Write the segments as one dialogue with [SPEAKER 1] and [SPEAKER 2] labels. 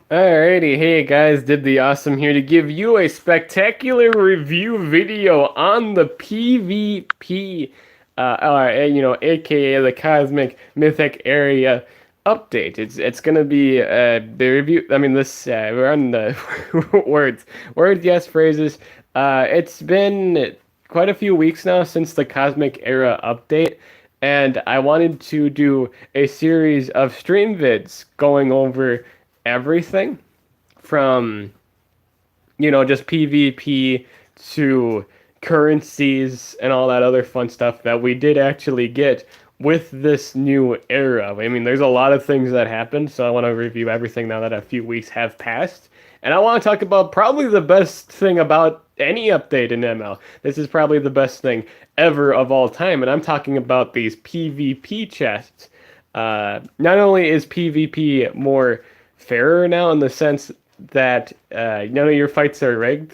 [SPEAKER 1] Alrighty, hey guys, did the awesome here to give you a spectacular review video on the PvP, aka the Cosmic Mythic Area update. It's gonna be the review. I mean, we're on the words, yes, phrases. It's been quite a few weeks now since the Cosmic Era update, and I wanted to do a series of stream vids going over everything from just PvP to currencies and all that other fun stuff that we did actually get with this new era. I mean, there's a lot of things that happened, so I want to review everything now that a few weeks have passed. And I want to talk about probably the best thing about any update in ML. This is probably the best thing ever of all time, and I'm talking about these PvP chests. Not only is PvP more fairer now in the sense that none of your fights are rigged.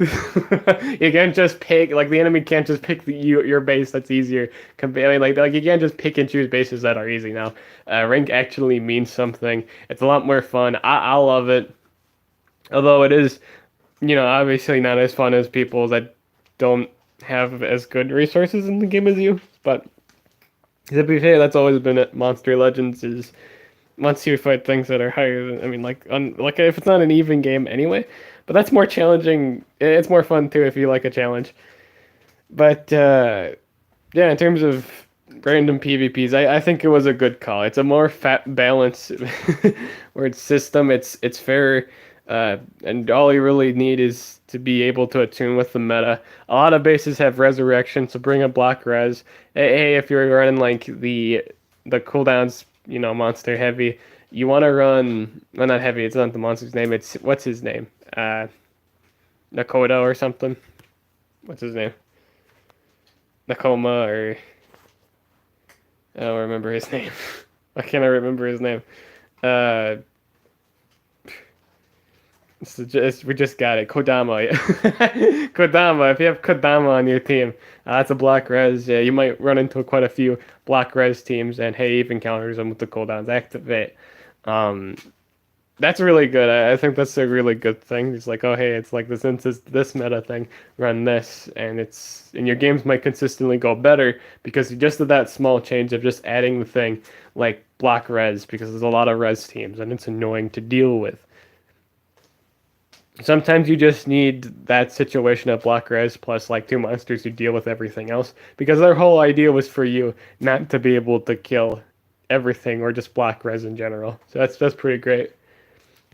[SPEAKER 1] You can't just pick like the enemy can't just pick your base that's easier. I mean, like you can't just pick and choose bases that are easy now. Rank actually means something. It's a lot more fun. I love it. Although it is, obviously not as fun as people that don't have as good resources in the game as you. But to be fair, that's always been it. Monster Legends is once you fight things that are higher than, I mean, like if it's not an even game anyway, but that's more challenging. It's more fun too if you like a challenge. But yeah, in terms of random PvPs, I think it was a good call. It's a more fat balance where it's system. It's fair, and all you really need is to be able to attune with the meta. A lot of bases have resurrection, so bring a block res. Hey, if you're running like the cooldowns, monster heavy, you want to run. Well, not heavy. It's not the monster's name. It's what's his name? Nakoda or something. What's his name? Nakoma or I don't remember his name. Why can't I remember his name? Uh, we just got it. Kodama. Kodama. If you have Kodama on your team, that's a block res. You might run into quite a few block res teams, and hey, even counters them with the cooldowns activate. Um, that's really good. I think that's a really good thing. It's like, oh hey, it's like this meta thing. Run this, and your games might consistently go better because just of that small change of just adding the thing like block res because there's a lot of res teams and it's annoying to deal with. Sometimes you just need that situation of block res plus like two monsters who deal with everything else because their whole idea was for you not to be able to kill everything or just block res in general. So that's pretty great.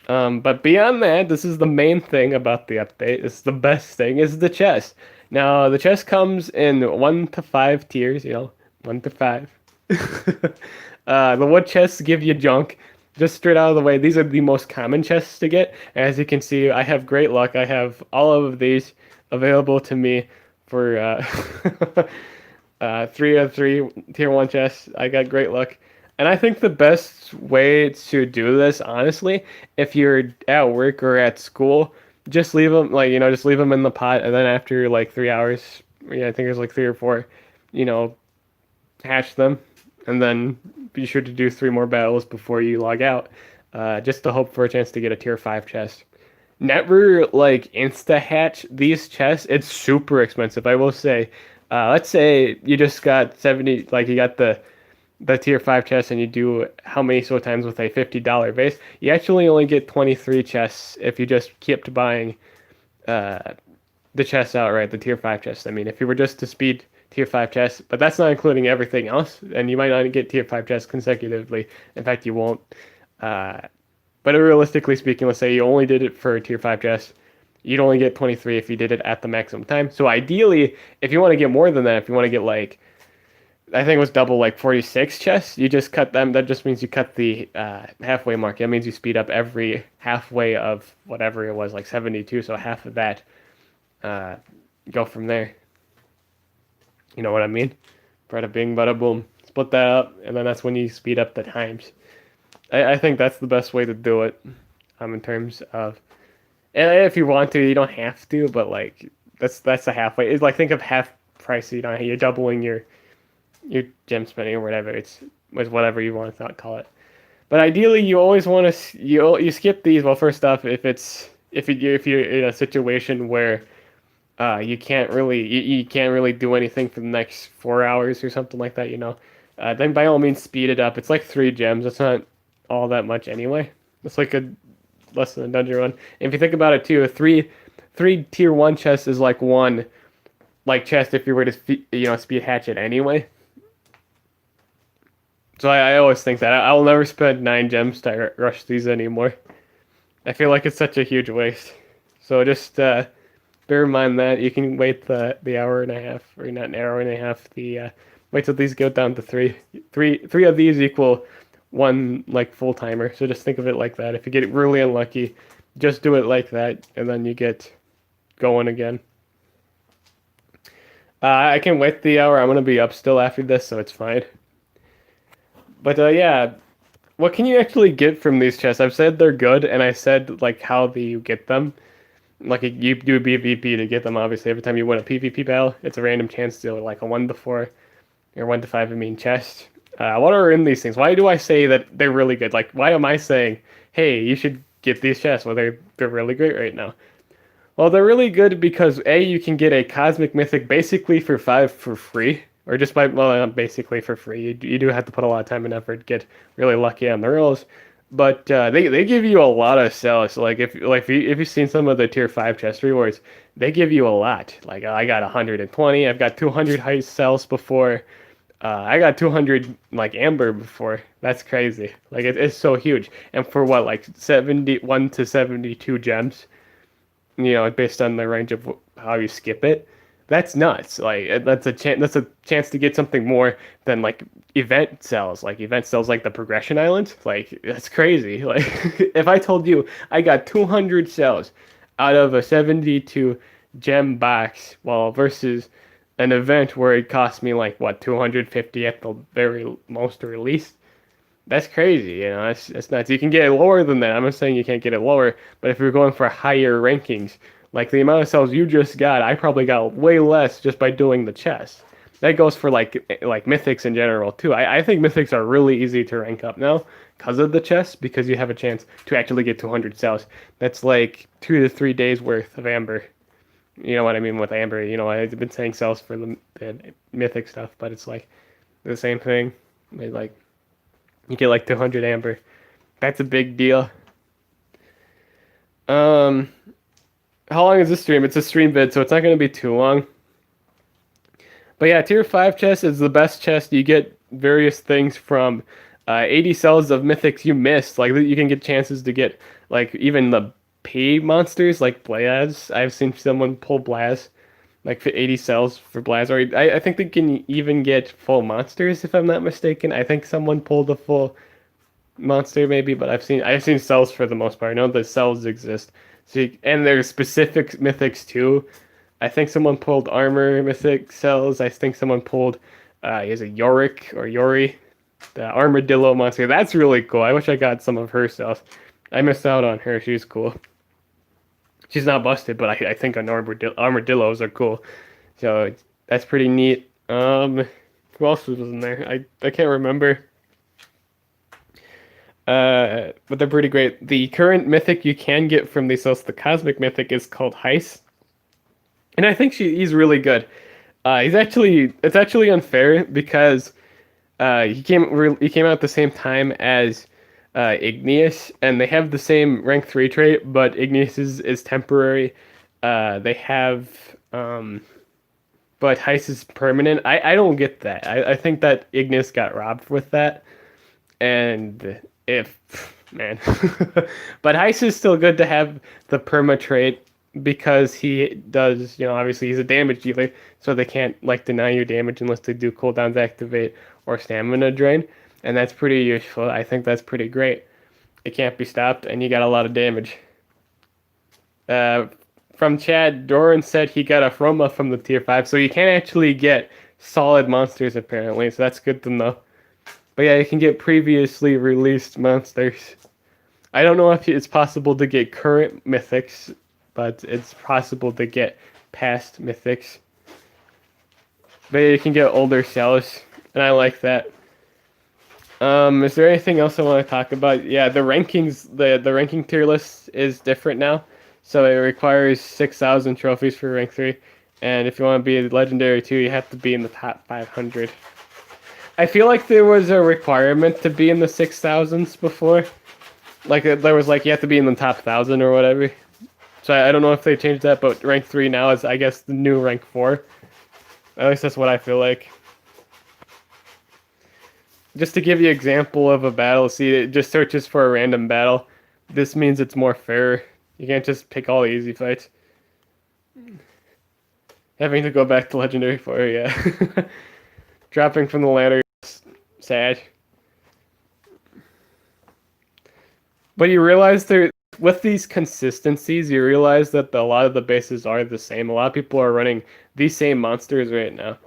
[SPEAKER 1] But beyond that, this is the main thing about the update. This is the best thing is the chest. Now the chest comes in 1 to 5 tiers. 1 to 5. The wood chests give you junk. Just straight out of the way, these are the most common chests to get. As you can see, I have great luck. I have all of these available to me for 3 of 3 tier 1 chests. I got great luck. And I think the best way to do this, honestly, if you're at work or at school, just leave them just leave them in the pot, and then after like 3 hours, yeah, I think there's like 3 or 4, you know, hatch them, and then be sure to do 3 more battles before you log out, just to hope for a chance to get a tier 5 chest. Never like insta hatch these chests. It's super expensive, I will say. Let's say you just got 70, like you got the tier 5 chest and you do how many so times with a $50 base, you actually only get 23 chests if you just kept buying uh, the chests outright, the tier 5 chests. I mean, if you were just to speed tier 5 chests, but that's not including everything else, and you might not get tier 5 chests consecutively. In fact, you won't. Uh, but realistically speaking, let's say you only did it for tier 5 chests, you'd only get 23 if you did it at the maximum time. So ideally, if you want to get more than that, if you want to get like I think it was double like 46 chests. You just cut them. That just means you cut the halfway mark. That means you speed up every halfway of whatever it was, like 72. So half of that, uh, go from there. You know what I mean? Bada bing, bada boom. Split that up, and then that's when you speed up the times. I think that's the best way to do it. In terms of, and if you want to, you don't have to, but like that's a halfway. It's like think of half price. You're doubling your gem spending or whatever. It's whatever you want to call it. But ideally, you always want to you skip these. Well, first off, if you're in a situation where you can't really do anything for the next 4 hours or something like that, then by all means speed it up. It's like 3 gems. It's not all that much anyway. It's like a less than a dungeon run. And if you think about it too, three tier one chests is like one like chest if you were to speed hatchet anyway. So I always think that I will never spend 9 gems to rush these anymore. I feel like it's such a huge waste. So just bear in mind that you can wait the hour and a half, or not an hour and a half. Wait till these go down to three of these equal one like full timer. So just think of it like that. If you get really unlucky, just do it like that, and then you get going again. I can wait the hour. I'm gonna be up still after this, so it's fine. But yeah, what can you actually get from these chests? I've said they're good, and I said like how do you get them. Like you do a PvP to get them. Obviously, every time you win a PvP battle, it's a random chance to like a 1 to 4 or 1 to 5. I mean chest. What are in these things? Why do I say that they're really good? Like, why am I saying, hey, you should get these chests? Well, they're really great right now. Well, they're really good because A, you can get a Cosmic Mythic basically for 5 for free. Or just by, well, not basically for free. You do have to put a lot of time and effort, get really lucky on the rolls. But they give you a lot of cells. So like if you've seen some of the tier 5 chest rewards, they give you a lot. Like I got 120, I've got 200 heist cells before. I got 200 like amber before. That's crazy. Like it's so huge. And for what, like 71 to 72 gems, based on the range of how you skip it. That's nuts. Like that's a chance. That's a chance to get something more than like event cells. Like event cells, like the progression island. Like that's crazy. Like if I told you I got 200 cells out of a 72 gem box, well, versus an event where it cost me like what 250 at the very most or least. That's crazy, that's nuts. You can get it lower than that. I'm not saying you can't get it lower, but if you're going for higher rankings, like the amount of cells you just got, I probably got way less just by doing the chess. That goes for like mythics in general too. I think mythics are really easy to rank up now because of the chess, because you have a chance to actually get 200 cells. That's like 2 to 3 days worth of amber. You know what I mean with amber? I've been saying cells for the mythic stuff, but it's like the same thing. Like you get like 200 amber. That's a big deal. How long is this stream? It's a stream vid, so it's not going to be too long. But yeah, tier 5 chest is the best chest. You get various things from 80 cells of mythics you missed. Like you can get chances to get like even the P monsters like Blaz. I've seen someone pull Blaz like for 80 cells for Blaz. Or I think they can even get full monsters if I'm not mistaken. I think someone pulled a full monster maybe, but I've seen cells for the most part. I know the cells exist. And there's specific mythics too. I think someone pulled armor mythic cells. I think someone pulled is it Yorick or Yori, the armadillo monster. That's really cool. I wish I got some of her cells. I missed out on her. She's cool. She's not busted, but I think armadillos are cool. So that's pretty neat. Who else was in there? I can't remember. But they're pretty great. The current mythic you can get from these cells, the cosmic mythic, is called Heist, and I think he's really good. It's actually unfair because he came out at the same time as Igneous, and they have the same rank 3 trait, but Igneous is temporary. They have but Heist is permanent. I don't get that. I think that Igneous got robbed with that, and man. But Heist is still good to have the perma trait because he does, obviously he's a damage dealer, so they can't like deny you damage unless they do cooldowns activate or stamina drain, and that's pretty useful. I think that's pretty great. It can't be stopped, and you got a lot of damage. From Chad, Doran said he got a Chroma from the tier 5, so you can actually get solid monsters apparently, so that's good to know. But yeah, you can get previously released monsters. I don't know if it's possible to get current mythics, but it's possible to get past mythics. But yeah, you can get older cells, and I like that. Is there anything else I want to talk about? Yeah, the rankings, the ranking tier list is different now, so it requires 6,000 trophies for rank 3, and if you want to be a legendary 2, you have to be in the top 500. I feel like there was a requirement to be in the 6,000s before, like there was like you have to be in the top 1,000 or whatever. So I don't know if they changed that, but rank 3 now is I guess the new rank 4. At least that's what I feel like. Just to give you an example of a battle, see, it just searches for a random battle. This means it's more fair. You can't just pick all the easy fights. Having to go back to Legendary 4, yeah. Dropping from the ladder is sad. But you realize with these consistencies, you realize that a lot of the bases are the same. A lot of people are running these same monsters right now.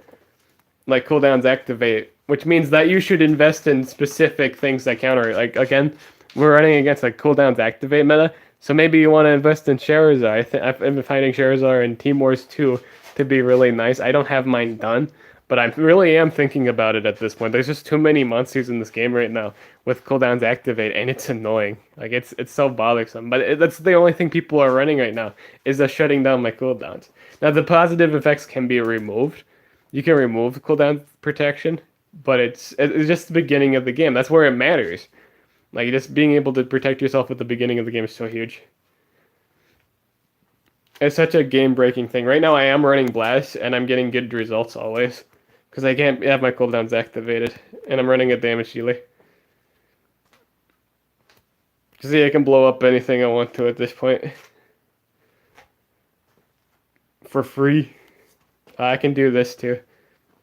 [SPEAKER 1] Like cooldowns activate, which means that you should invest in specific things that counter. Like again, we're running against a cooldowns activate meta, so maybe you want to invest in Charizard. I've been finding Charizard and Team Wars 2 to be really nice. I don't have mine done, but I really am thinking about it at this point. There's just too many monsters in this game right now with cooldowns activate, and it's annoying. Like it's so bothersome. But that's the only thing people are running right now is shutting down my cooldowns. Now the positive effects can be removed. You can remove cooldown protection, but it's just the beginning of the game. That's where it matters. Like just being able to protect yourself at the beginning of the game is so huge. It's such a game-breaking thing. Right now I am running Blast, and I'm getting good results always. Because I can't have my cooldowns activated, and I'm running a damage dealer. See, I can blow up anything I want to at this point. For free. I can do this too,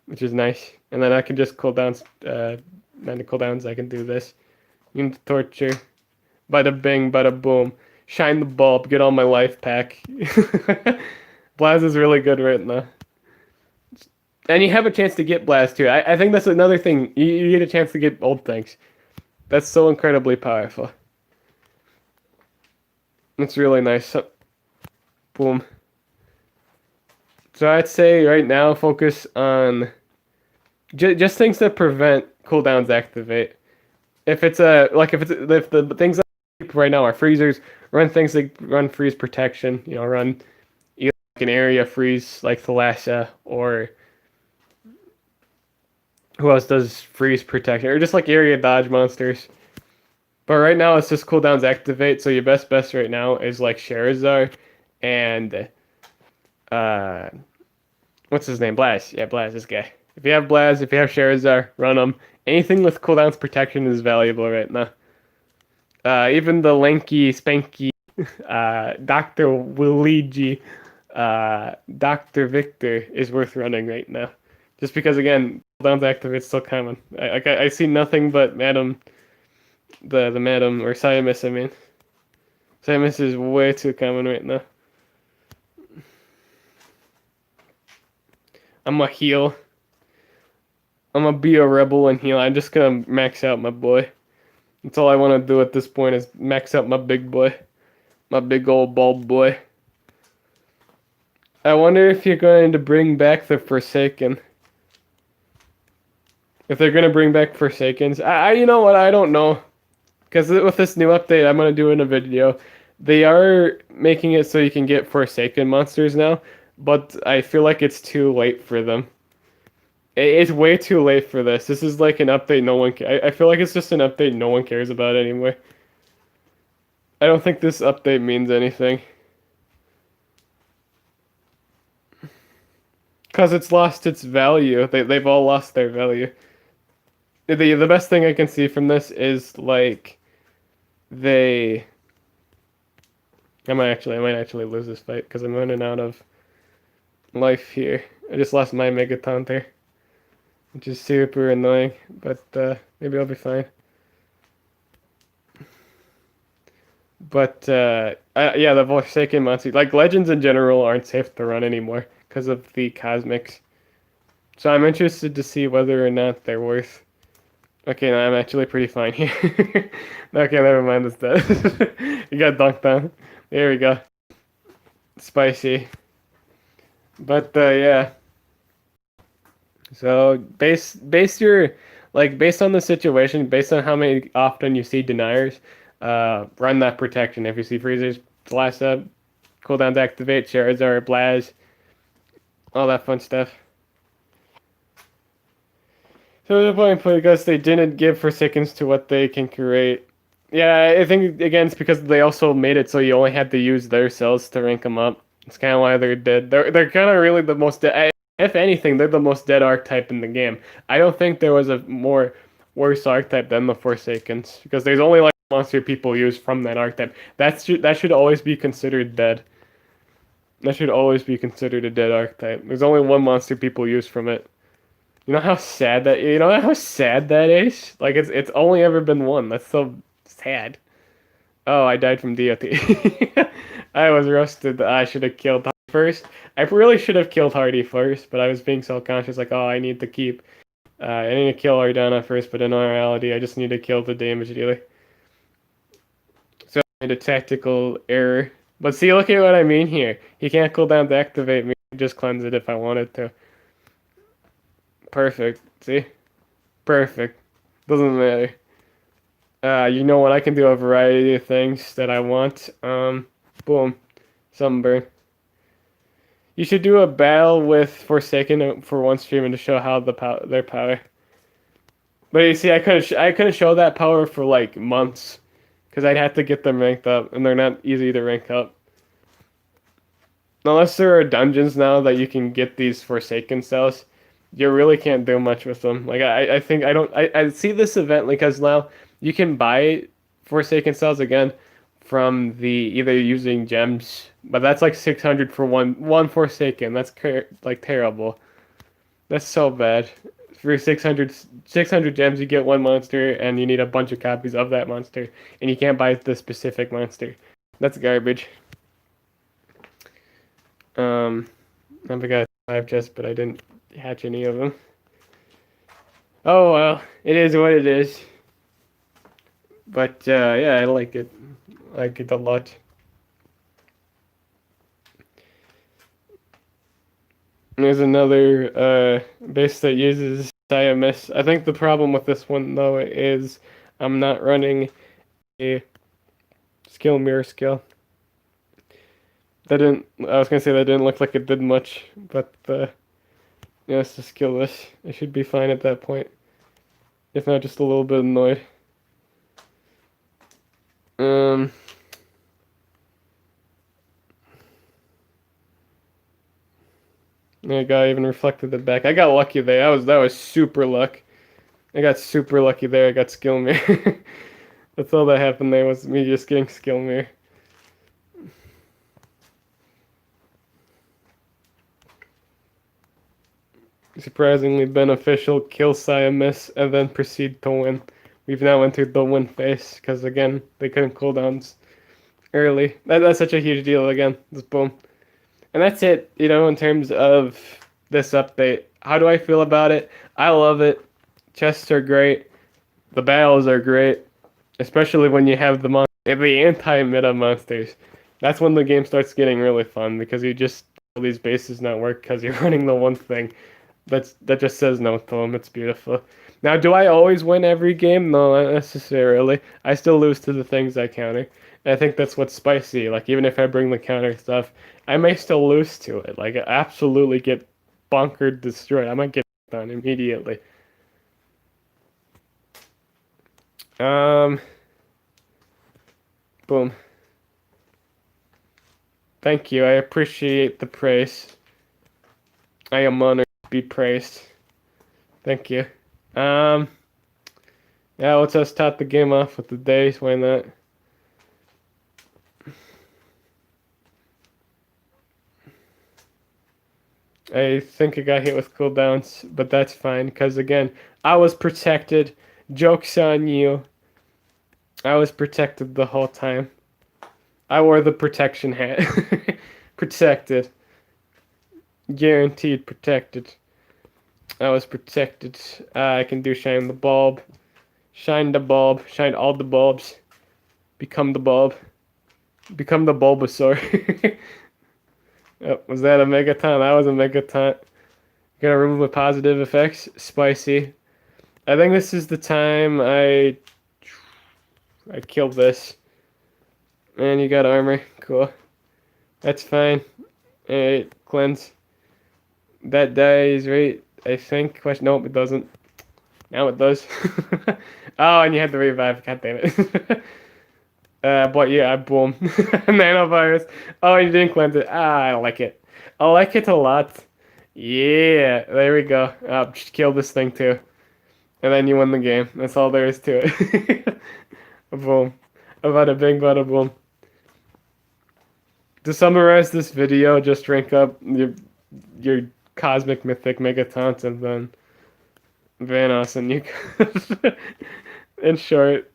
[SPEAKER 1] which is nice. And then I can just cooldowns, mana cooldowns, I can do this. Unit torture. Bada bing, bada boom. Shine the bulb, get all my life pack. Blast is really good right now. And you have a chance to get Blast too. I think that's another thing. You get a chance to get old things. That's so incredibly powerful. It's really nice. Boom. So I'd say right now focus on just things that prevent cooldowns activate. If it's if the things that right now are freezers, run things like run freeze protection. You know, run either like an area freeze like Thalassia, or who else does freeze protection, or just like area dodge monsters. But right now it's just cooldowns activate. So your best right now is like Charizard and what's his name? Blast. Yeah, Blast, this guy. If you have Blast, if you have Charizard, run them. Anything with cooldowns protection is valuable right now. Even the lanky, spanky, Dr. Luigi, Dr. Victor is worth running right now. Just because, again, cooldowns activate's still common. I see nothing but Madam, the Madam, or Siamus, I mean. Siamus is way too common right now. I'm a heal. I'm gonna be a rebel and heal. I'm just gonna max out my boy. That's all I want to do at this point is max out my big boy. My big old bald boy. I wonder if you're going to bring back the Forsaken. If they're going to bring back Forsakens. You know what? I don't know. Because with this new update, I'm going to do in a video. They are making it so you can get Forsaken monsters now. But I feel like it's too late for them. It's way too late for this. This is like an update no one I feel like it's just an update no one cares about anymore. I don't think this update means anything. Because it's lost its value. They've all lost their value. The best thing I can see from this is like I might actually lose this fight because I'm running out of life here. I just lost my Megaton there, which is super annoying, but maybe I'll be fine. But yeah, the Forsaken monsters, like Legends in general, aren't safe to run anymore because of the cosmics. So I'm interested to see whether or not they're worth. Okay, no, I'm actually pretty fine here. Okay, never mind, it's dead. You got dunked on. There we go. Spicy. But yeah. So base your Like based on the situation, based on how many often you see deniers, run that protection. If you see freezers, blast up, cooldowns activate, Charizard, Blaz, all that fun stuff. So the point because they didn't give Forsakens to what they can create. Yeah, I think again it's because they also made it so you only had to use their cells to rank them up. It's kind of why they're dead. They're kind of really the most dead. If anything, they're the most dead archetype in the game. I don't think there was a more worse archetype than the Forsakens because there's only like monster people use from that archetype. That should always be considered dead. That should always be considered a dead archetype. There's only one monster people use from it. You know how sad that is? Like it's only ever been one. That's so sad. Oh, I died from DOT. I was roasted. I should have killed Hardy first. I really should have killed Hardy first, but I was being self-conscious like, oh, I need to keep I need to kill Ardana first, but in reality, I just need to kill the damage dealer. So I made a tactical error. But see, look at what I mean here. He can't cool down to activate me. Just cleanse it if I wanted to. Perfect. See? Perfect. Doesn't matter. You know what? I can do a variety of things that I want. Boom. Sunburn. You should do a battle with Forsaken for one stream and to show how their power. But you see, I couldn't show that power for like months because I'd have to get them ranked up, and they're not easy to rank up. Unless there are dungeons now that you can get these Forsaken cells, you really can't do much with them. Like I think I see this event because now you can buy Forsaken cells again from the either using gems, but that's like 600 for one Forsaken. That's like terrible. That's so bad. For 600 gems, you get one monster, and you need a bunch of copies of that monster, and you can't buy the specific monster. That's garbage. I've got 5 chests, but I didn't hatch any of them. Oh well, it is what it is. But yeah, I like it. I like it a lot. There's another base that uses IMS. I think the problem with this one though is I'm not running a skill mirror skill. I was gonna say that didn't look like it did much, but yeah, it's just skillless. I should be fine at that point. If not, just a little bit annoyed. Yeah, guy even reflected it back. I got lucky there. That was super luck. I got super lucky there. I got skill mirror. That's all that happened there was me just getting skill mirror. Surprisingly beneficial, kill Siamese, and then proceed to win. We've now entered the win phase, because again, they couldn't cooldowns early. That's such a huge deal again. Just boom. And that's it, in terms of this update. How do I feel about it? I love it. Chests are great. The battles are great. Especially when you have the anti-meta monsters. That's when the game starts getting really fun, because you just all these bases not work because you're running the one thing. That just says no to them. It's beautiful. Now, do I always win every game? No, not necessarily. I still lose to the things I counter. And I think that's what's spicy. Like, even if I bring the counter stuff, I may still lose to it. Like, I absolutely get bunkered, destroyed. I might get done immediately. Boom. Thank you. I appreciate the praise. I am honored to be praised. Thank you. Yeah, let's just start the game off with the days. Why not? I think I got hit with cooldowns, but that's fine, because again, I was protected. Joke's on you. I was protected the whole time. I wore the protection hat. Protected. Guaranteed protected. I was protected. I can do shine the bulb. Shine the bulb. Shine all the bulbs. Become the bulb. Become the Bulbasaur. Oh, was that a Megaton? That was a Megaton. Gonna remove the positive effects. Spicy. I think this is the time I killed this. And you got armor. Cool. That's fine. Alright, cleanse. That dies, right? I think. Question. Nope, it doesn't. Now it does. Oh, and you had to revive. God damn it. But yeah, boom. Nanovirus. Oh, you didn't cleanse it. Ah, I like it. I like it a lot. Yeah, there we go. Just kill this thing too. And then you win the game. That's all there is to it. Boom. About a bing, bada boom. To summarize this video, just rank up your cosmic mythic megatons and then Vanos and you in short.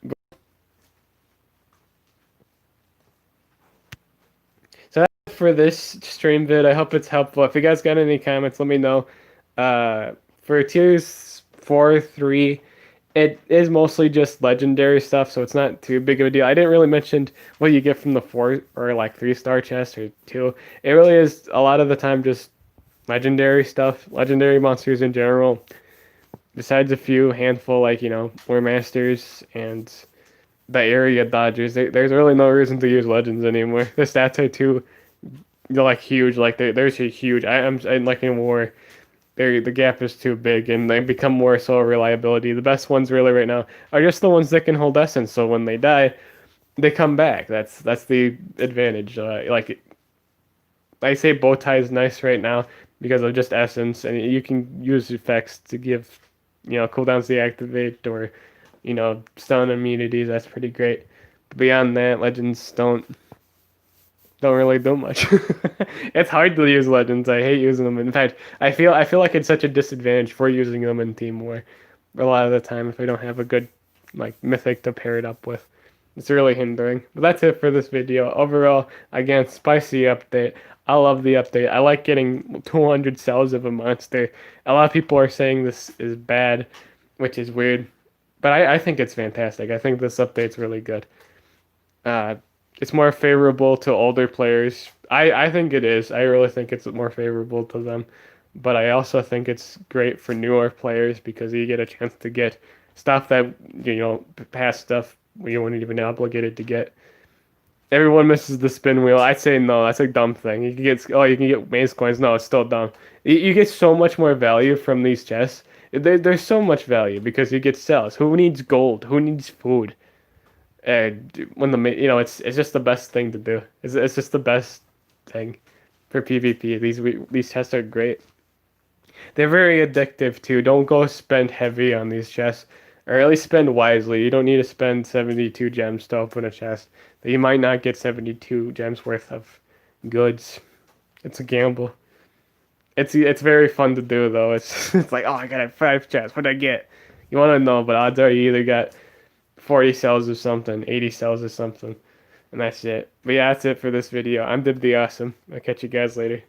[SPEAKER 1] So that's for this stream vid. I hope it's helpful. If you guys got any comments, let me know. Uh, for tiers 4, 3, it is mostly just legendary stuff, so it's not too big of a deal. I didn't really mention what you get from the 4 or like 3-star chest or 2. It really is a lot of the time just legendary stuff, legendary monsters in general. Besides a few handful like, War Masters and the area dodgers, there's really no reason to use legends anymore. The stats are too, they're like huge. Like there's a huge. I'm like in war. The gap is too big, and they become more so reliability. The best ones really right now are just the ones that can hold essence. So when they die, they come back. That's the advantage. Like I say, bow tie is nice right now because of just essence, and you can use effects to give, cooldowns deactivate or, stun immunities. That's pretty great. But beyond that, legends don't really do much. It's hard to use legends. I hate using them. In fact, I feel like it's such a disadvantage for using them in Team War. A lot of the time, if I don't have a good like mythic to pair it up with, it's really hindering. But that's it for this video. Overall, again, spicy update. I love the update. I like getting 200 cells of a monster. A lot of people are saying this is bad, which is weird. But I think it's fantastic. I think this update's really good. Uh, it's more favorable to older players. I think it is. I really think it's more favorable to them. But I also think it's great for newer players because you get a chance to get stuff that, past stuff you weren't even obligated to get. Everyone misses the spin wheel. I say no, that's a dumb thing. You can get maze coins. No, it's still dumb. You get so much more value from these chests. There's so much value because you get cells. Who needs gold? Who needs food? When it's just the best thing to do. It's just the best thing for PvP. These chests are great. They're very addictive too. Don't go spend heavy on these chests, or at least spend wisely. You don't need to spend 72 gems to open a chest that you might not get 72 gems worth of goods. It's a gamble. It's very fun to do though. It's like, oh, I got 5 chests. What did I get? You want to know, but odds are you either got 40 cells or something, 80 cells or something. And that's it. But yeah, that's it for this video. I'm Dib the Awesome. I'll catch you guys later.